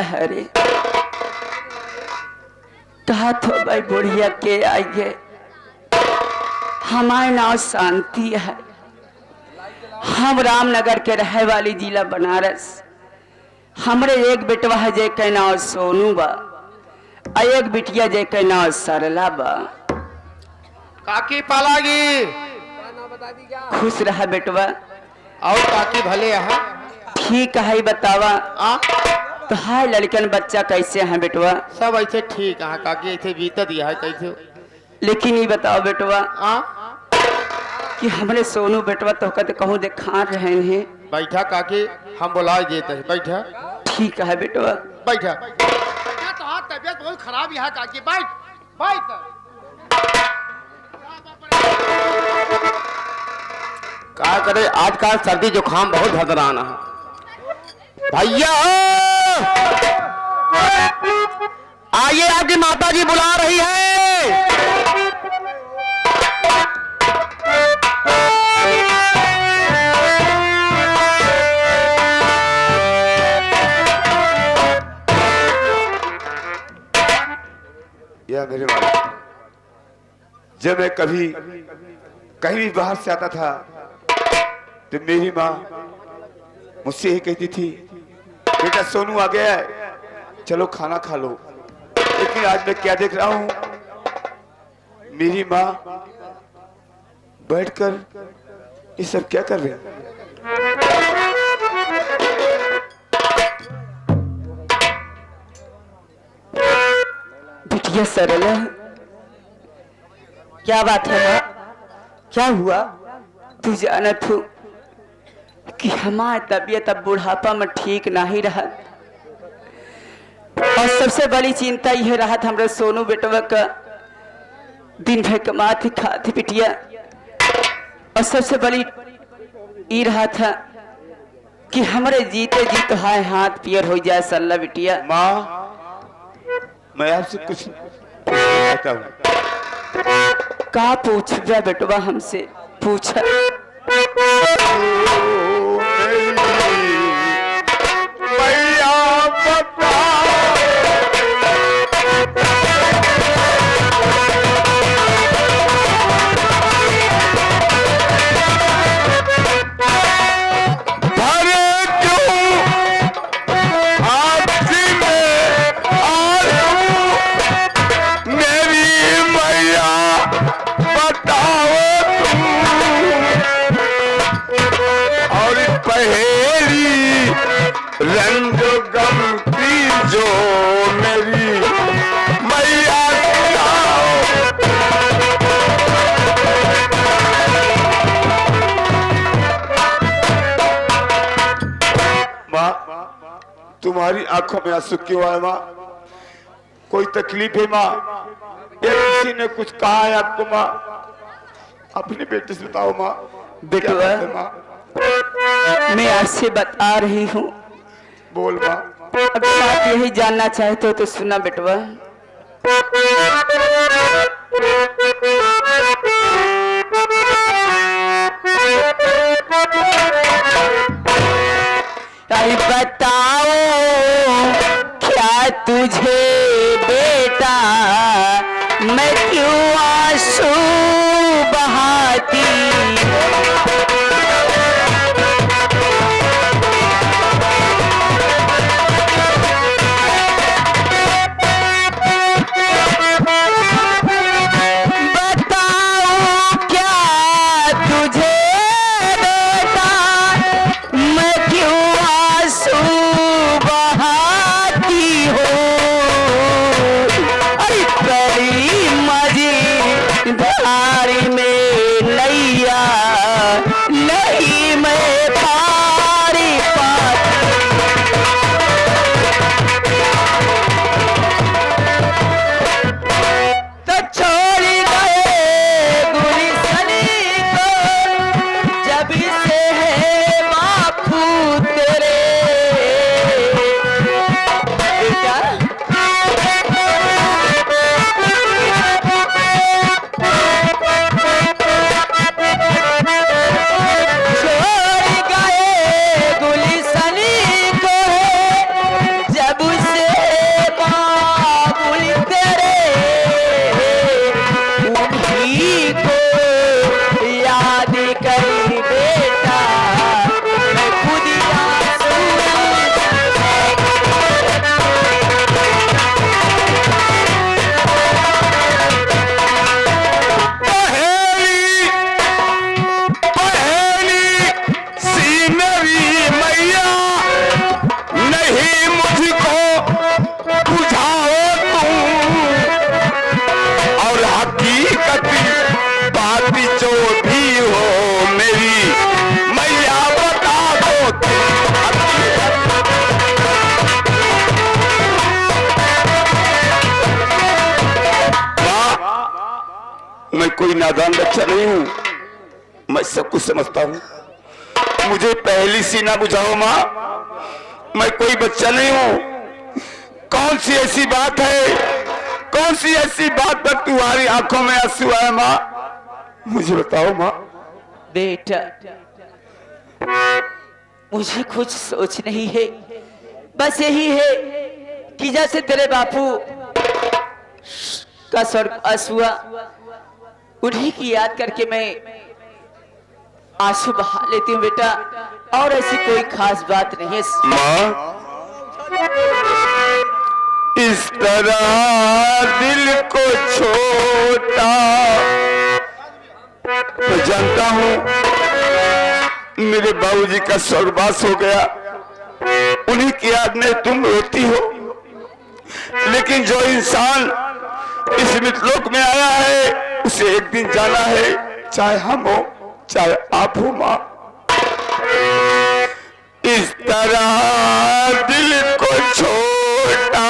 है रे। कहा तो भाई बुढ़िया के आइए, हमारे नाम शांति है। हम रामनगर के रहे वाली जिला बनारस। हमरे एक बेटवा है जे के नाम सोनू बा, और एक बिटिया जे के नाम सरला बा। काकी पालागी खुश रहा बेटवा। और काकी भले यहाँ ठीक है बतावा, तो हाय लड़कन बच्चा कैसे हैं बेटवा? सब ऐसे ठीक है काकी, ऐसे बीतत है कैसे। लेकिन ये बताओ बेटवा कि हमरे सोनू बेटवा तो कहते कहूँ देखा रहे हैं। बैठा काकी, हम बुला देते हैं, बैठा। ठीक है बेटवा, बैठा। तो तबियत बहुत खराब है काकी, बैठ बैठ। क्या करे, आजकल सर्दी जुकाम बहुत भदराना है। भैया आइए, आपकी माता जी बुला रही है। यह मेरे मालिक, जब मैं कभी कहीं भी बाहर से आता था तो मेरी माँ मुझसे ही कहती थी, बेटा सोनू आ गया है, चलो खाना खा लो। लेकिन आज मैं क्या देख रहा हूँ, मेरी माँ बैठकर ये सब क्या कर रही है? बिटिया सरला, क्या बात है माँ? क्या हुआ? तू जानत हो कि हमारी तबीयत अब बुढ़ापा में ठीक नहीं रहा, और सबसे बड़ी चिंता यह रहा था हमारे सोनू बेटवा का दिन भर कमाती खाती बिटिया, और सबसे बड़ी ये रहा था कि हमारे जीते जी तो हाय हाथ पियर हो जाए सल्ला बिटिया। माँ, मैं आपसे कुछ कहता हूँ। का पूछ रहा बेटवा हमसे? पूछा। रंग गम की जो मेरी मैया माँ, तुम्हारी आंखों में आंसू क्यों आए माँ? कोई तकलीफ है माँ? या किसी ने कुछ कहा है आपको माँ? अपने बेटे से बताओ माँ। बेटवा, मैं आपसे बता रही हूँ। बोल माँ। अगर आप यही जानना चाहते हो तो सुना बेटवा। अरे बताओ क्या तुझे बेटा, मैं क्यों आंसू बहाती? धारी में नैया मैं कोई नादान बच्चा नहीं हूं, मैं सब कुछ समझता हूं। मुझे पहली सी ना बुझाओ माँ, मैं कोई बच्चा नहीं हूं। कौन सी ऐसी बात है, कौन सी ऐसी बात पर तुम्हारी आंखों में आंसू आए माँ, मुझे बताओ माँ। बेटा मुझे कुछ सोच नहीं है, बस यही है कि जैसे तेरे बापू का स्वर्गवास हुआ, उन्हीं की याद करके मैं आंसू बहा लेती हूँ बेटा, और ऐसी कोई खास बात नहीं है। माँ इस तरह दिल को छोटा, मैं जानता हूं मेरे बाबूजी का स्वर्गवास हो गया, उन्हीं की याद में तुम रोती हो, लेकिन जो इंसान इस मृतलोक में आया है उसे एक दिन जाना है, चाहे हम हो चाहे आप हो माँ। इस तरह दिल को छोटा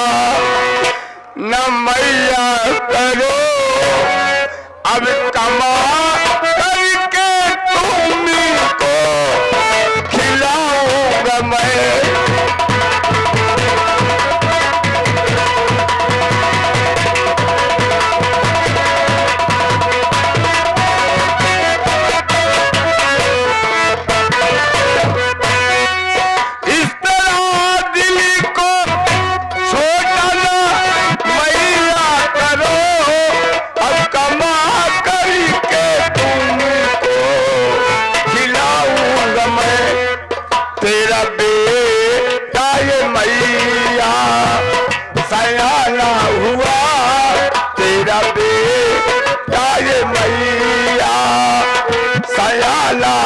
न मैया करो, अब कमा करके तुमको खिलाऊंगा मैं।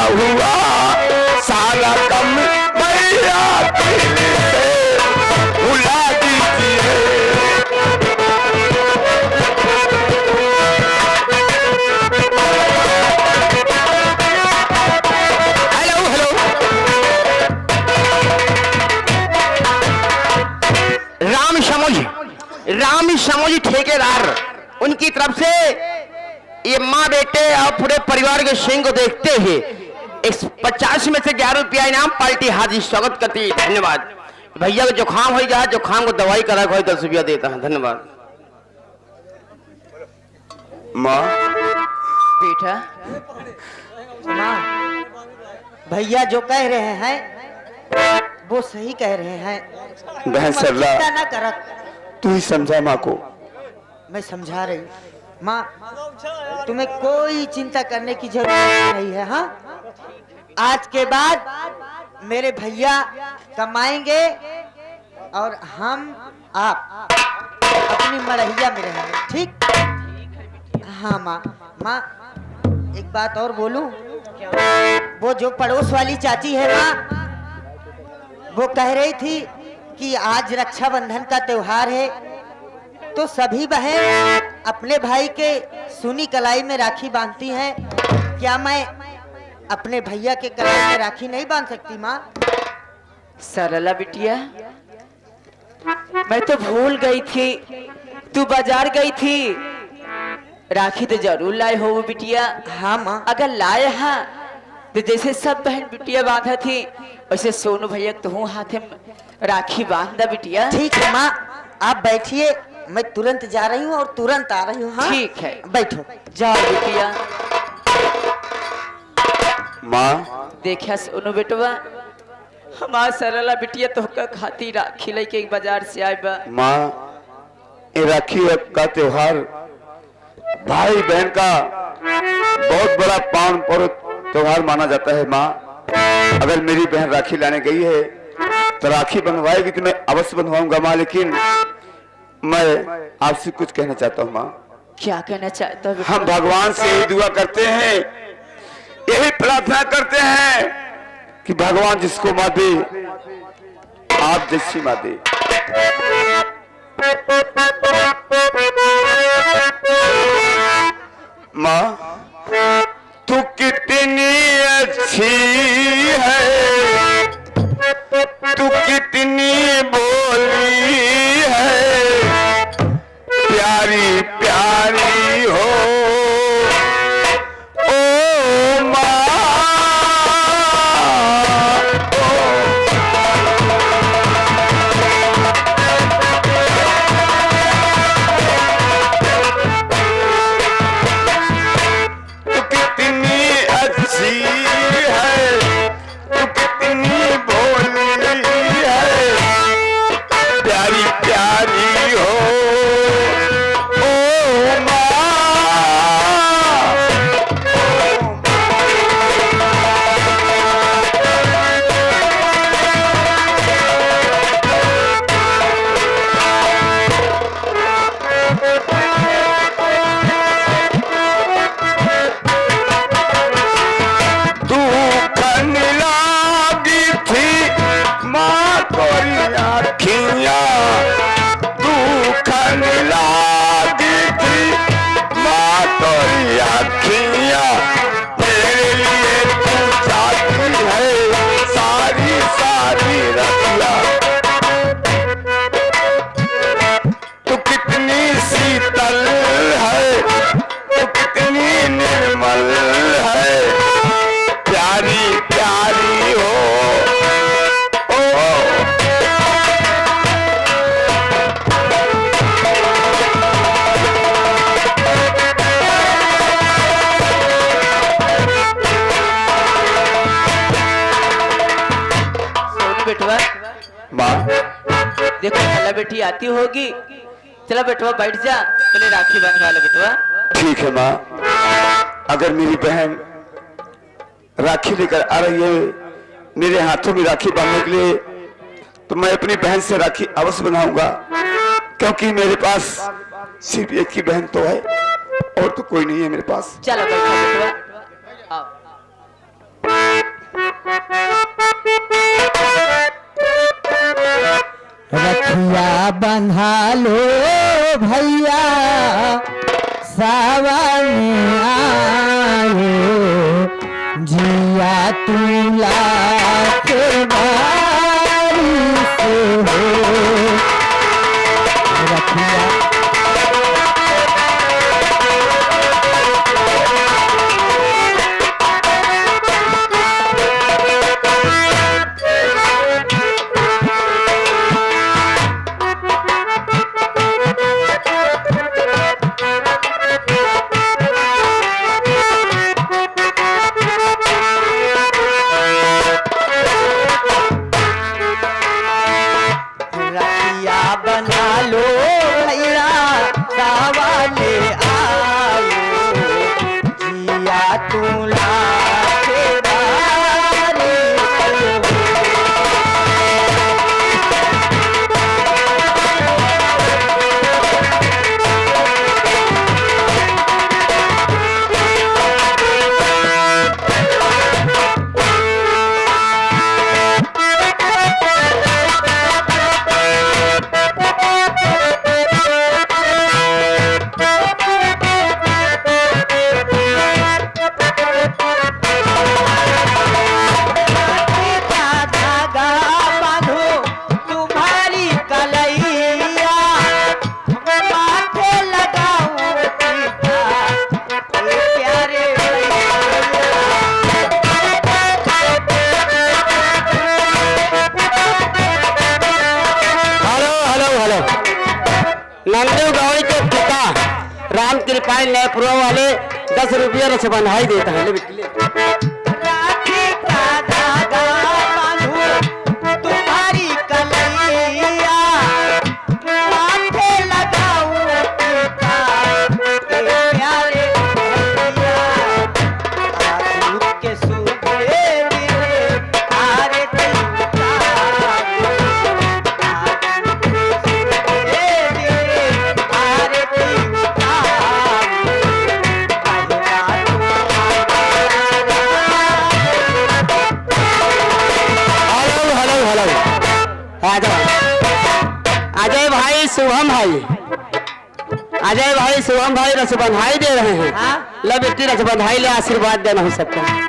हुआ सारा कम भैया दिल से भुला दीजिए। हेलो हेलो, राम शमोजी ठेकेदार, उनकी तरफ से ये माँ बेटे और पूरे परिवार के सिंह को देखते हुए 50 में से 11 रुपया इनाम पार्टी हाजिर स्वागत करती है। धन्यवाद। भैया को जुकाम हो गया, जुकाम को दवाई करा कोई 10 रुपया देता है। धन्यवाद। माँ बेटा माँ, भैया जो कह रहे हैं वो सही कह रहे हैं। बहन सरला, चिंता ना करत, तू ही समझा माँ को। मैं समझा रही हूँ। माँ तुम्हें कोई चिंता करने की जरूरत नहीं है। हाँ, आज के बाद मेरे भैया कमाएंगे और हम आप अपनी मड़हिया में रहेंगे। ठीक? हाँ माँ। माँ एक बात और बोलूं, वो जो पड़ोस वाली चाची है माँ, वो कह रही थी कि आज रक्षाबंधन का त्योहार है तो सभी बहन अपने भाई के सुनी कलाई में राखी बांधती हैं। क्या मैं अपने भैया के कलाई में राखी नहीं बांध सकती माँ? सरला बिटिया, मैं तो भूल गई थी, तू बाजार गई थी, राखी तो जरूर लाए हो वो बिटिया। हाँ माँ। अगर लाए हाँ तो जैसे सब बहन बिटिया बांधा थी वैसे सोनू भैया तो हाथे में राखी बांधा बिटिया। ठीक है माँ, आप बैठिए, मैं तुरंत जा रही हूँ और तुरंत आ रही हूँ। हाँ ठीक है, बैठो। जाओ बिटिया। माँ देखा सोनू बेटवा, हमार सरला बिटिया तो खाती राखी लेके एक बाजार से आए बा। माँ, ये राखी का त्योहार भाई बहन का बहुत बड़ा पावन पर्व त्योहार माना जाता है। माँ, अगर मेरी बहन राखी लाने गई है तो राखी बनवाएगी तो मैं अवश्य बनवाऊंगा माँ, लेकिन मैं आपसे कुछ कहना चाहता हूँ माँ। क्या कहना चाहता है? हम भगवान से यही दुआ करते हैं, यही प्रार्थना करते हैं कि भगवान जिसको माँ दे आप जैसी माँ दे। माँ तू कितनी अच्छी है, तू कितनी बोली है, प्यारी प्यारी हो बेटी आती होगी। चला बेटवा बैठ जा, चले राखी बंधवा ले बेटवा। ठीक है माँ, अगर मेरी बहन राखी लेकर आ रही है मेरे हाथों में राखी बांधने के लिए, तो मैं अपनी बहन से राखी अवश्य बनाऊंगा, क्योंकि मेरे पास सिर्फ एक ही बहन तो है और तो कोई नहीं है मेरे पास। चलो बैठो बेटवा, आओ। रखिया बंधा लो भैया सावन आए, जिया तुला के बारिश हो। रखिया बना लो भैया सावाले आयो, जिया तुला के बारिश हो। नंदू गौरी के पिता राम कृपाल नयपुरा वाले 10 रुपया रस बंधाई देता है। राखी का धागा बांधो तुम्हारी कलैया, माथे लगाऊं टीका ए प्यारे भैया, आँख के सूखे दिए आरती उतारो, आँख के सूखे दिए आरती उतारो, अजय भाई शुभम भाई, अजय भाई शुभम भाई रस बंधाई दे रहे हैं। हाँ? लो बेटी रस बंधाई ले, आशीर्वाद देना हो सकता है।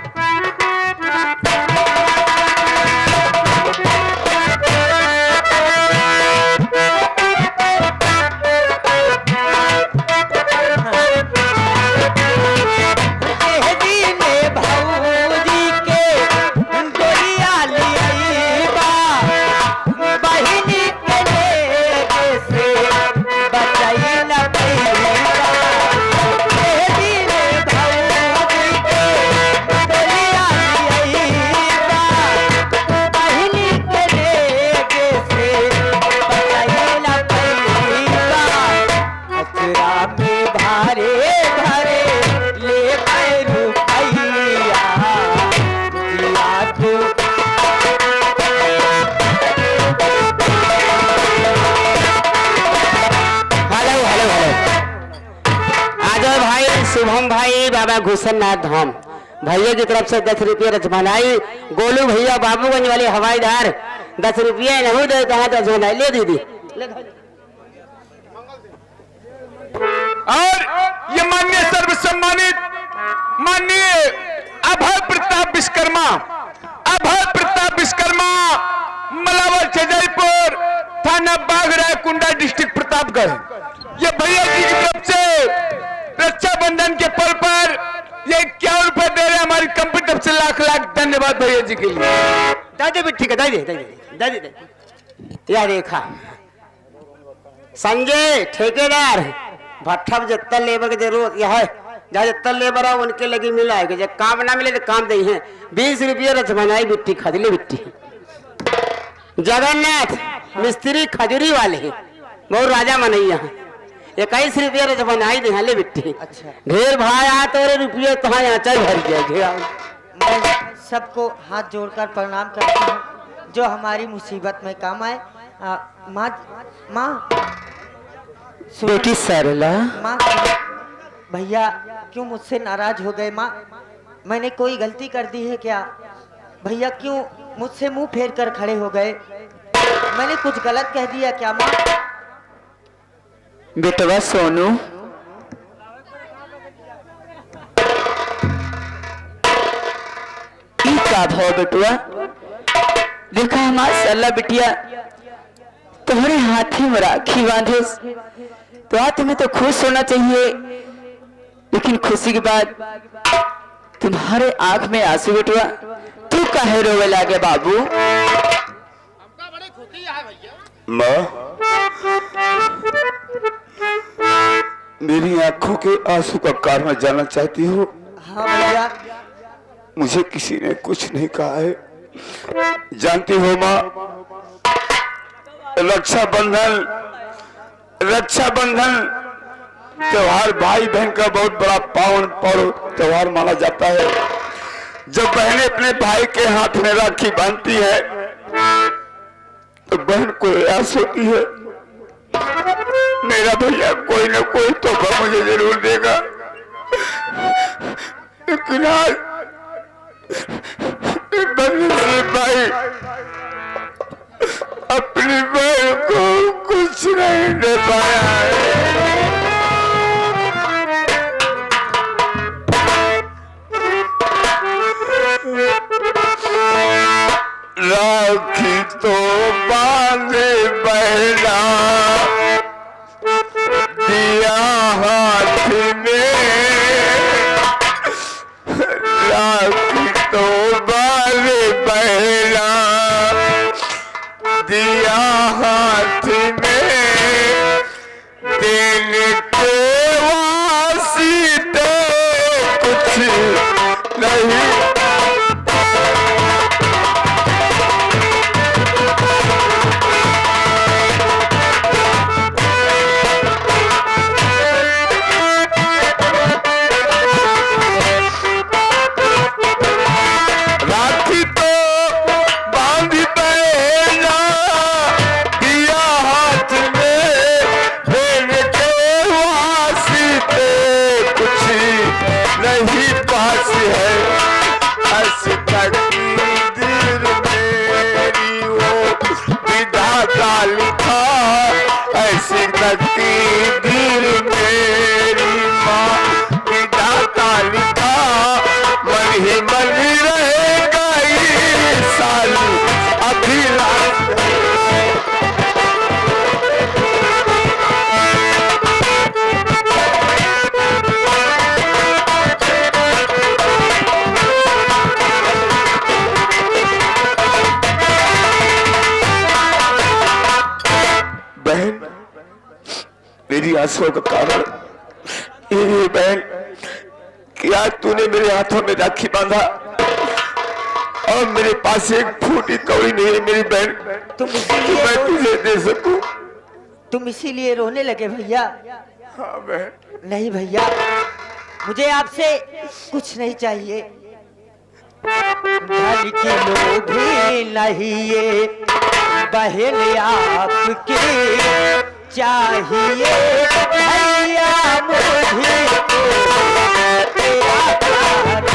शुभम भाई बाबा घुसननाथ धाम भैया की तरफ से 10 रुपये रचमनाई। गोलू भैया बाबूगंज वाले हवाईदार 10 रुपये नहीं देते हैं, 10 रचमनाई ले दीदी। और ये माननीय सर्व सम्मानित माननीय अभय प्रताप विश्वकर्मा, अभय प्रताप विश्वकर्मा मलावर जयपुर थाना बागरा कुंडा डिस्ट्रिक्ट प्रतापगढ़, ये भैया जी की तरफ से रक्षाबंधन के पल पर ये 51 रुपए दे रहे हैं हमारी कंपनी तरफ से। लाख लाख धन्यवाद भैया जी के लिए। दादी भी ठीक है, दादी यार देखा संजय ठेकेदार भट्ठा जितना लेबर की जरूरत यह है, जहाँ जितना लेबर है उनके लगी मिला है, जब काम ना मिले तो काम दे है। 20 रुपये रचमनाई बिट्टी खजली बिट्टी। जगन्नाथ मिस्त्री खजूरी वाले हैं, बहुत राजा मनैया 21 रुपया रे जब बनाई दे ले बिट्टी अच्छा। ढेर भाई आ तोरे रुपये कहाँ आचा भर गया घेरा। मैं सबको हाथ जोड़कर प्रणाम करती हूँ जो हमारी मुसीबत में काम आए। माँ माँ सुनो। बेटी सरला, माँ भैया क्यों मुझसे नाराज हो गए? माँ मैंने कोई गलती कर दी है क्या? भैया क्यों मुझसे मुंह फेर कर खड़े हो गए? मैंने कुछ गलत कह दिया क्या माँ? बेटवा सोनू, ई का भाव बेटवा? देखा हमारा सरला बिटिया तुम्हारे हाथी में राखी बांधे, तो आज तुम्हें तो खुश होना चाहिए, लेकिन खुशी के बाद तुम्हारे आंख में आंसू बेटवा। तू काहे रोवे लागे बाबू? माँ, मेरी आंखों के आंसू का कारण जानना चाहती हो? हाँ भैया। मुझे किसी ने कुछ नहीं कहा है। जानती हो माँ, रक्षाबंधन त्योहार भाई बहन का बहुत बड़ा पावन पर्व त्योहार माना जाता है। जब बहनें अपने भाई के हाथ में राखी बांधती है तो बहन को आस होती है मेरा भैया कोई ना कोई तोहफा मुझे जरूर देगा। लेकिन आज भाई अपनी बहन को कुछ नहीं दे पाया है। राखी तो बांधे बहना दिया हाथ में, राखी तो बांधे बहना दिया हाथ में, देने के वास्ते कुछ नहीं। मेरी आंसुओं का कारण ये बहन कि आज तूने मेरे हाथों में राखी बांधा और मेरे पास एक फूटी कौड़ी नहीं है मेरी बहन, मैं तुझे दे सकूं। तुम इसीलिए रोने लगे भैया? हाँ बहन। नहीं भैया, मुझे आपसे कुछ नहीं चाहिए। धन की लोभी नहीं ये बहन आपकी चाहिए भैया मुझे तेरा प्यार।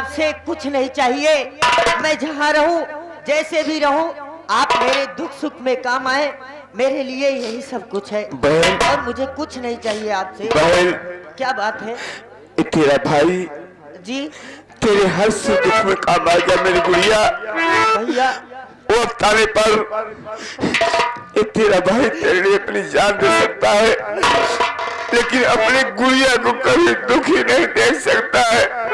आपसे कुछ नहीं चाहिए। मैं जहाँ रहूं, जैसे भी रहूं, आप मेरे दुख सुख में काम आए, मेरे लिए यही सब कुछ है। बहन। और मुझे कुछ नहीं चाहिए आपसे। बहन। क्या बात है? ये तेरा भाई जी तेरे हर सुख दुख में काम आएगा मेरी गुड़िया। भैया, वो ताने पर ये तेरा भाई तेरे लिए अपनी जान दे सकता है, लेकिन अपनी गुड़िया को कभी दुखी नहीं देख सकता है।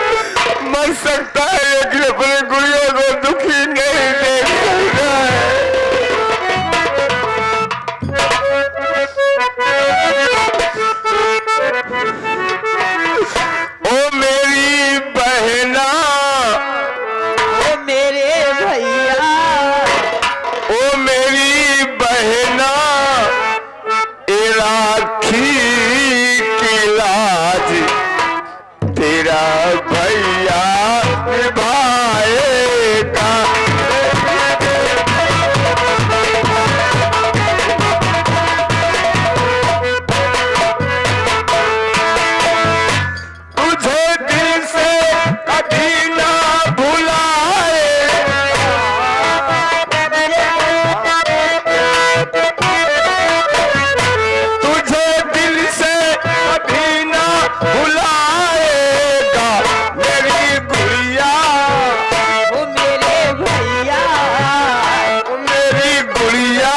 मर सकता है लेकिन अपनी गुड़िया को दुखी नहीं देख सकता है। ओ मेरी बहना, ओ मेरे भैया, ओ मेरी बहना, ए राखी की लाज तेरा भैया निभाएगा। तुझे दिल से कभी ना भुलाए, तुझे दिल से कभी ना भुलाएगा मेरी गुड़िया। ओ मेरे भैया, ओ मेरी गुड़िया,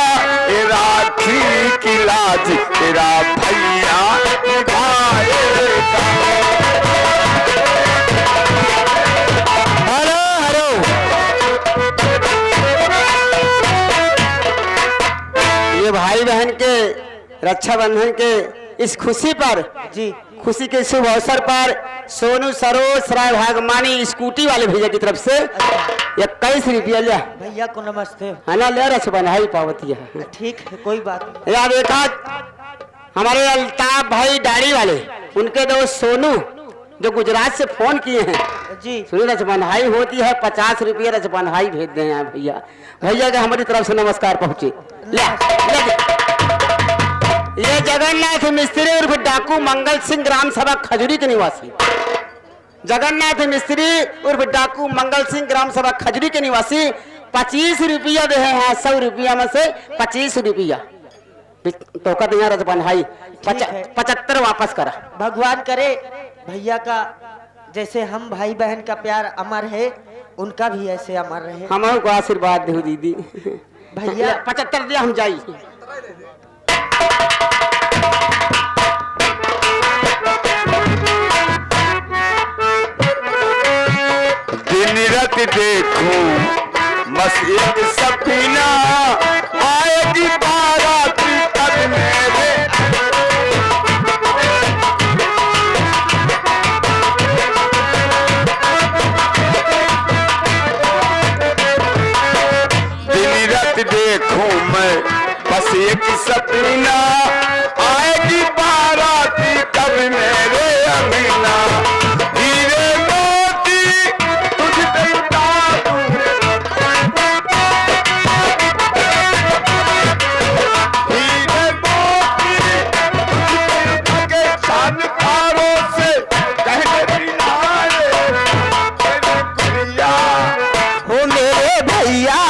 ए राखी की लाज तेरा भैया निभाएगा। हेलो हेलो, ये भाई बहन के रक्षाबंधन के इस खुशी पर, जी खुशी के शुभ अवसर पर सोनू सरोज राय भागमानी स्कूटी वाले भैया की तरफ से 21 रुपया लिया भैया को नमस्ते। है ना, ले रक्षाबंधन पावती है। ठीक है, कोई बात नहीं। या देखा हमारे अल्ताफ भाई दाढ़ी वाले, उनके दोस्त सोनू जो गुजरात से फोन किए हैं, जी सुनिए रचबंधाई होती है 50 रुपये रचबंधाई भेज दें यहाँ भैया। भैया के हमारी तरफ से नमस्कार पहुँचे। ये जगन्नाथ मिस्त्री उर्फ डाकू मंगल सिंह ग्राम सभा खजूरी के निवासी, जगन्नाथ मिस्त्री उर्फ डाकू मंगल सिंह ग्राम सभा खजूरी के निवासी 25 रुपया दे हैं। 100 रुपया में से 25 रुपया तो का दिया रचबंधाई, 75 वापस करा। भगवान करे भैया का जैसे हम भाई बहन का प्यार अमर है, उनका भी ऐसे अमर रहे। हमारे को आशीर्वाद दे दीदी। भैया 75 दिया, हम जाई। दिन रात देखूं बस एक सपना, आएगी बारात तब मेरे। दिन रात देखूं मैं बस एक सपना, आएगी बारात तब मेरे अमीना। हीरे मोती तुझ पे उतारूं, हीरे मोती तुझ पे शानदारों से कहने दिलाए मेरी गुड़िया। हो मेरे भैया,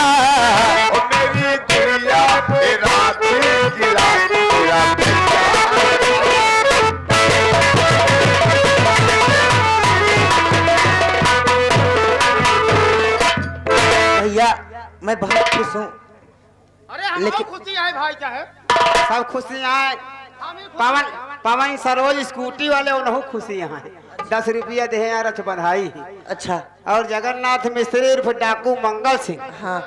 ओ मेरी गुड़िया, तेरा दिल गिला तेरा भैया। भैया मैं बहुत खुश हूँ। अरे हम लेकिन- खुशी है भाई, क्या है? सब खुशियाँ पवन पवन सरोज स्कूटी वाले उन्हों खुशियाँ हैं। 10 रुपया दे हैं रक्षबंधाई। अच्छा और जगन्नाथ मिस्त्री उर्फ डाकू मंगल सिंह, हाँ,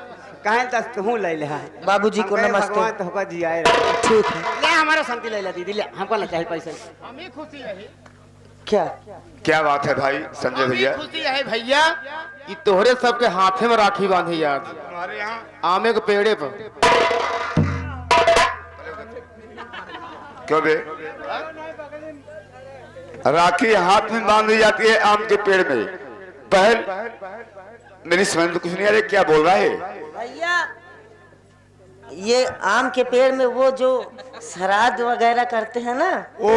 कहें 10 तू ले ले। बाबूजी को नमस्ते। भगवान तो होगा जी आए रहे। ठीक है। ले हमारा शांति ले ले दीदी, ले हमको ना चाहिए पैसे। हमें खुशी है, क्या क्या बात है भाई संजय भैया? खुशी है भैया कि तोहरे सबके हाथे में राखी बांधी यार, हमारे यहाँ आमे के पेड़े पर। क्यों बे? राखी हाथ में बांधी जाती है आम के पेड़ में। बहन मेरी समझ में कुछ नहीं आ रहा, क्या बोल रहा है? भैया ये आम के पेड़ में वो जो श्राद्ध वगैरह करते हैं ना, ओ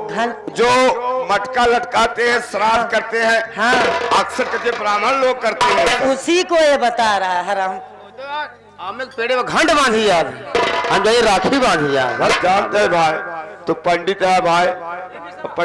धन जो मटका लटकाते हैं, श्राद्ध करते हैं। हाँ अक्सर करके ब्राह्मण लोग करते हैं। उसी को ये बता रहा है राम। हमें पेड़े में घंट बांधी याद, हम जाइए राखी बांधी याद। बस जानते हैं भाई, तो पंडित है भाई, पंडित